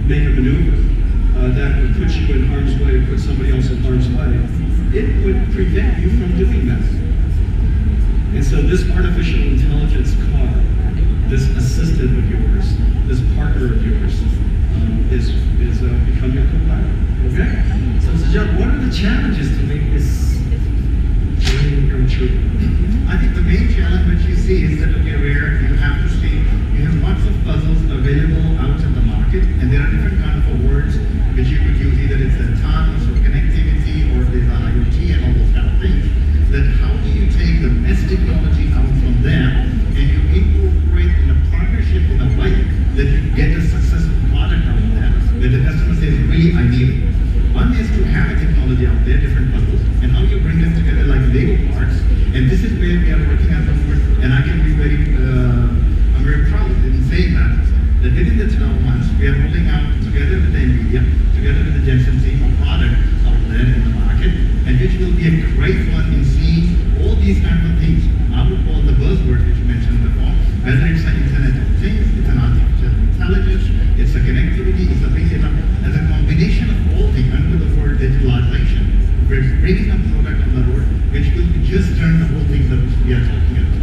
make a maneuver that would put you in harm's way, or put somebody else in harm's way, it would prevent you from doing that. And so this artificial intelligence car, this assistant of yours, this partner of yours, is become your co-pilot. Okay. So Sajjad, what are the challenges to make this dream come true? I think the main challenge which you see is that, okay, where you have to see, you have lots of puzzles available out in the market, and there are different kinds of words which you could use, either it's autonomous or connectivity or there's IoT and all those kind of things. That how do you take the best technology out from there and you incorporate in a partnership in a way that you get a successful product out of there, where the customer says, really, I need it. One is to have a technology out there, different puzzles, and how you bring them together like Lego parts. And this is where we are working at the moment, and I can be I'm very proud in saying that within the 12 months, we are rolling out together with NVIDIA, together with the Jen-Hsun team, a product out there in the market, and which will be a great one in seeing all these kinds of things. I would call the buzzword which you mentioned before, whether it's an Internet of Things, it's an artificial intelligence, it's a connectivity, it's a big data, as a combination of all things under the word digitalization. We're bringing a product on the road which will just turn the whole thing that we are talking about.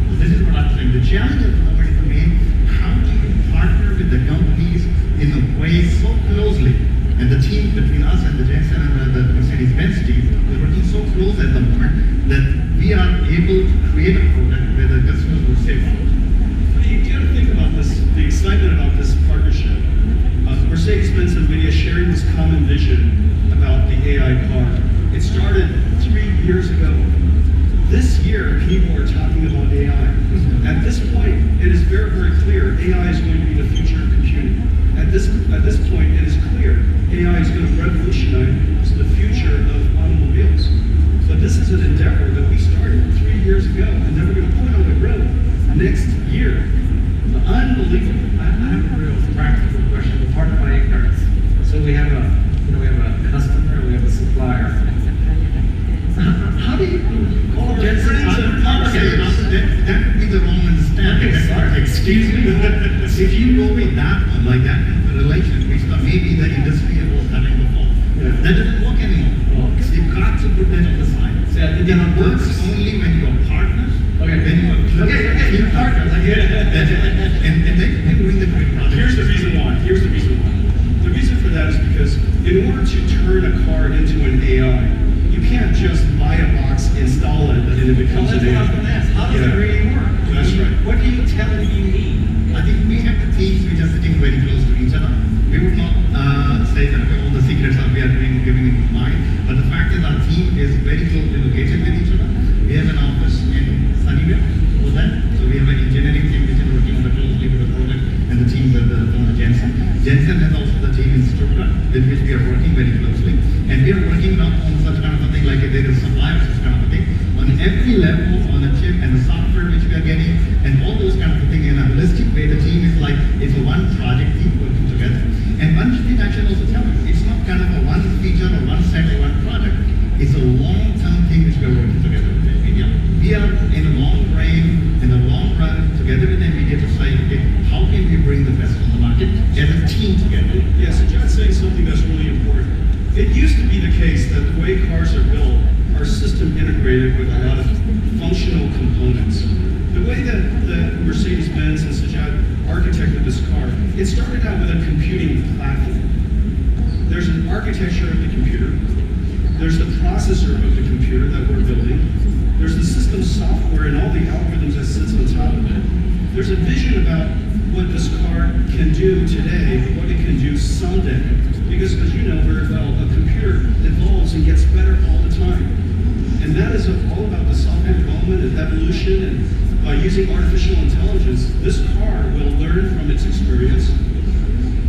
So this is what I'm saying. The challenge at the moment is, again, how do you partner with the companies in a way so closely? And the team between us and the Jen-Hsun and the Mercedes-Benz team is working so close at the moment that we are able to create a product where the customers will say, wow. You got to think about this, the excitement about this partnership. Mercedes-Benz and NVIDIA sharing this common vision about the AI car. It started 3 years ago. This year, people are talking about AI. At this point, it is very, very clear AI is going to be the future of computing. At this point, it is clear AI is going to revolutionize the future of automobiles. But this is an endeavor that we started 3 years ago, and then we're going to put on the road next year. Unbelievable. I have a real practical question. Pardon my ignorance. So we have a customer, we have a supplier. How do you call Jen-Hsun? That would be the wrong understanding. Okay, sorry. Excuse me. If you go with that one, like that kind of a relation, which maybe the industry was having before, that doesn't work anymore. You've got to put that on the side. It works only when you are partners. Okay. When you are close. Okay, you're partners. I get it. And then you're doing the great project. Here's the reason why. The reason for that is because in order to turn a car into an AI, you can't just buy a box, install it, and it becomes an AI. How does it really work? That's right. What do you tell them you need? I think we have the teams which are sitting very close to each other. We would not say that all the secrets are we are giving in mind, but the fact is our team is very closely located with each other. We have an office in Sunnyvale for that, so we have an engineering team which is working closely with the product and the team from the Jen-Hsun. Jen-Hsun has also the team in Stuttgart with which we are working very closely, and we are working not on such kind of a thing like there is suppliers, such kind of a thing. On every level, on the chip and the software which we are getting, and all those kind of things in a holistic way, the team is like, it's a one project team working together. And one thing I should also tell you, it's not kind of a one feature or one set or one product. It's a long-term thing which we are working together with NVIDIA. We are in a long frame, in the long run, together with NVIDIA to say, okay, how can we bring the best on the market as a team together? Yes, so John's saying something that's really important. It used to be the case that the way cars are built are system integrated with a lot of functional components. The way that the Mercedes-Benz and Sajjad architected this car, it started out with a computing platform. There's an architecture of the computer. There's the processor of the computer that we're building. There's the system software and all the algorithms that sits on top of it. There's a vision about what this car can do today, but what it can do someday. Because as you know very well, a computer evolves and gets better all the time. And that is all about the software development and evolution, and by using artificial intelligence, this car will learn from its experience.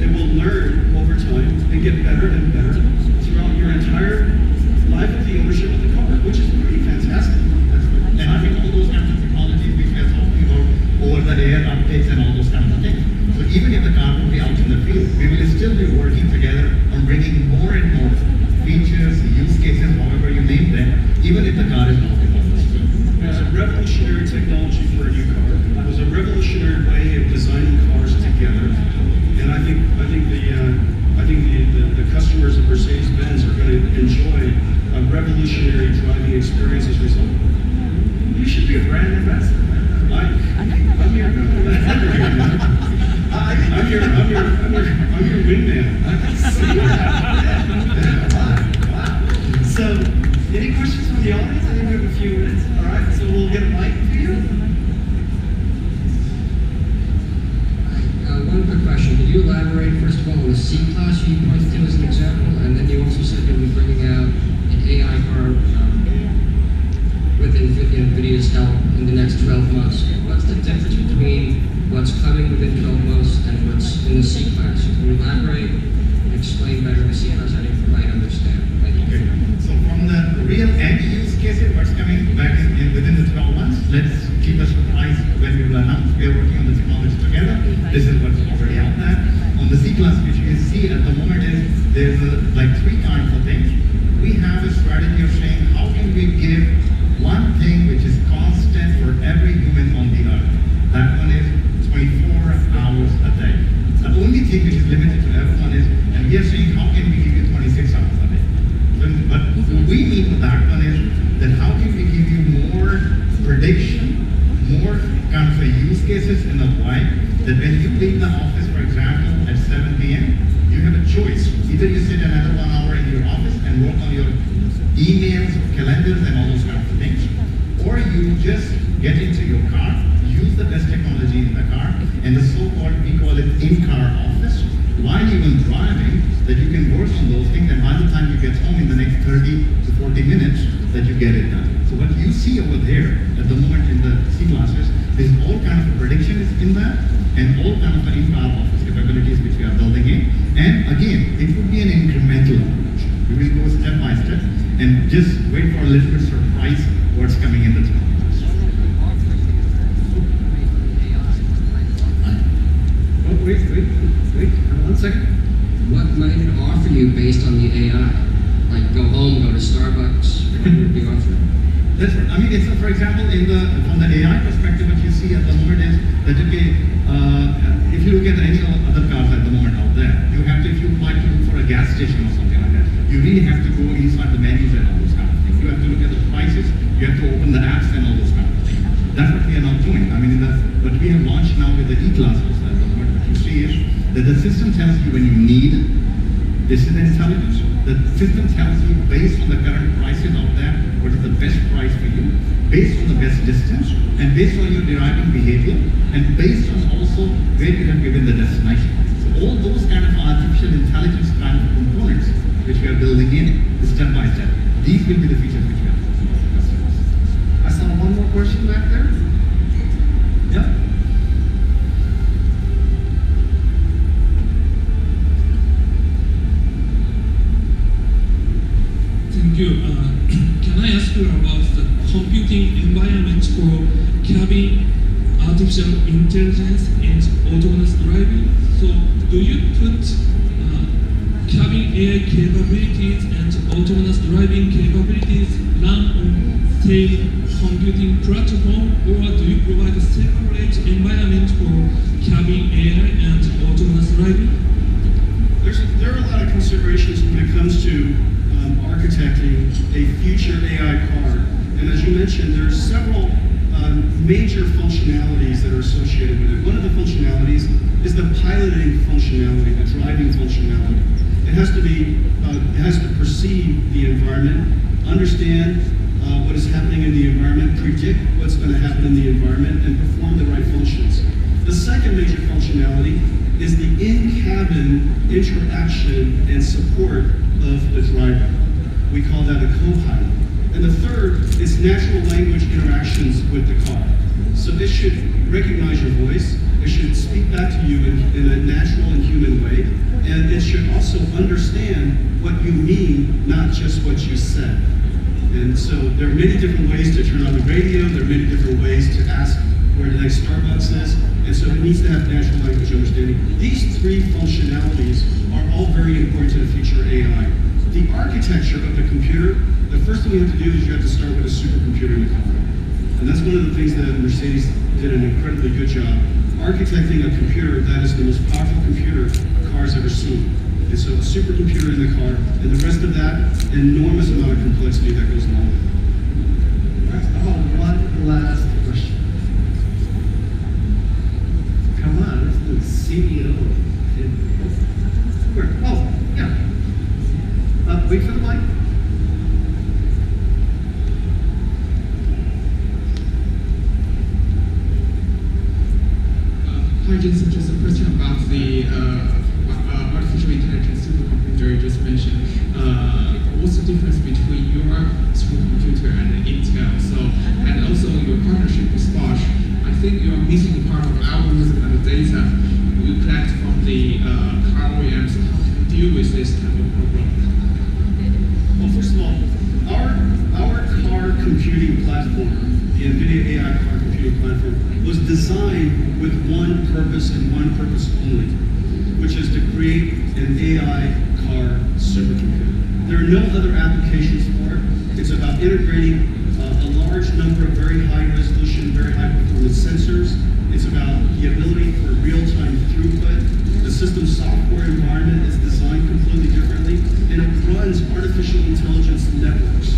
It will learn over time and get better and better throughout your entire life of the ownership of the car, which is pretty fantastic. And I think all those kinds of technologies which we are talking about, over the air updates and all those kinds of things. So even if the car will be out in the field, we will still be working together on bringing more and more features, use cases, however you name them, even if the car is not in the street. It was a revolutionary technology for a new car. It was a revolutionary way of designing cars together. And I think the your wingman. I can see that. Wow. So, any questions from the audience? I think we have a few minutes. All right, so we'll get a mic for you. One quick question. Can you elaborate, first of all, on the C-Class you pointed to as an example, and then you also said you'll be bringing out an AI car with NVIDIA's help in the next 12 months. What's the difference between what's coming within 12 months and what's in the C-Class? Can you elaborate and explain better the C-Class? I didn't quite understand. Thank you. Okay. So from the real end use cases, what's coming back within the 12 months, let's keep us surprised when we will announce. We are working on the technology together. This is what's already out there. On the C-Class, which you see at the moment is, there's like three kinds of things. We have a strategy of saying, how can we give one thing which is constant for every human on the earth? That one is 24 hours a day. The only thing which is limited to everyone is, and we are saying, how can we give you 26 hours a day? But what we mean with that one is that how can we give you more prediction, more kind of a use cases in a way that when you leave the office, for example, at 7 p.m., you have a choice. Either you sit another 1 hour in your office and work on your emails, calendars, and all those kinds of things, or you just get into your car, use the best technology in the car, and the so-called, we call it in-car office, while you're driving, that you can work on those things, and by the time you get home in the next 30 to 40 minutes, that you get it done. So what you see over there at the moment in the C-Classes is all kind of prediction is in that, and all kind of in-car office capabilities which we are building in. And again, it would be an incremental approach. We will go step by step, and just wait for a little bit surprise what's coming in the technologies. Oh, wait. 1 second. What might it offer you based on the AI? Like go home, go to Starbucks, what would be offering? That's right. I mean, it's for example, from the AI perspective, what you see at the moment is that if you look at any other cars at the moment out there, you have to, if you like to look for a gas station or something like that, you really have to go inside the menus and all those kind of things. You have to look at the prices, you have to open the apps and all those kind of things. That's what we are now doing. I mean, what we have launched now with the E-Class also at the moment, what you see is that the system tells you when you need decision intelligence. The system tells you based on the current prices out there, what is the best price for you, based on the best distance, and based on your driving behavior, and based on also where you have given the destination. So all those kind of artificial intelligence kind of components which we are building in step by step. These will be the features which we are building for customers. I saw one more question back there. Yeah. Thank you. Can I ask you about the computing environment for cabin artificial intelligence and autonomous driving? So, do you put cabin AI capabilities and autonomous driving capabilities run on same computing platform, or do you provide a separate environment for cabin AI and autonomous driving? There are a lot of considerations when it comes to architecting a future AI car. And as you mentioned, there are several major functionalities that are associated with it. One of the functionalities is the piloting functionality, the driving functionality. It has to perceive the environment, understand what is happening in the environment, predict what's going to happen in the environment, and perform the right functions. The second major functionality is the in-cabin interaction and support of the driver. We call that a co-pilot. And the third is natural language interactions with the car. So it should recognize your voice, it should speak back to you in a natural and human way, and it should also understand what you mean, not just what you said. And so there are many different ways to turn on the radio, there are many different ways to ask where the next Starbucks is, and so it needs to have natural language understanding. These three functionalities are all very important to the future AI. The architecture of the computer, the first thing you have to do is you have to start with a supercomputer in the car. And that's one of the things that Mercedes did an incredibly good job, architecting a computer that is the most powerful computer a car's ever seen. And so a supercomputer in the car, and the rest of that, enormous amount of complexity that goes along with it. How about one last question? Come on, let's do CEO. deal with this type of problem? Well, first of all, our car computing platform, the NVIDIA AI car computing platform, was designed with one purpose and one purpose only, which is to create an AI car supercomputer. There are no other applications for it. It's about integrating a large number of very high resolution, very high performance sensors. It's about the ability for real-time throughput. The system software environment is designed completely differently, and it runs artificial intelligence networks.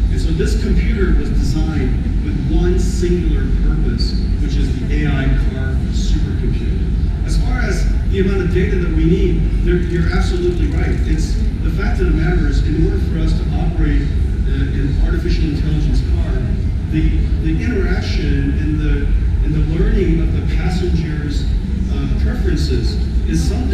And so this computer was designed with one singular purpose, which is the AI car supercomputer. As far as the amount of data that we need, you're absolutely right. It's the fact of the matter is, in order for us to operate an artificial intelligence car, the interaction and the learning of the passenger's preferences is something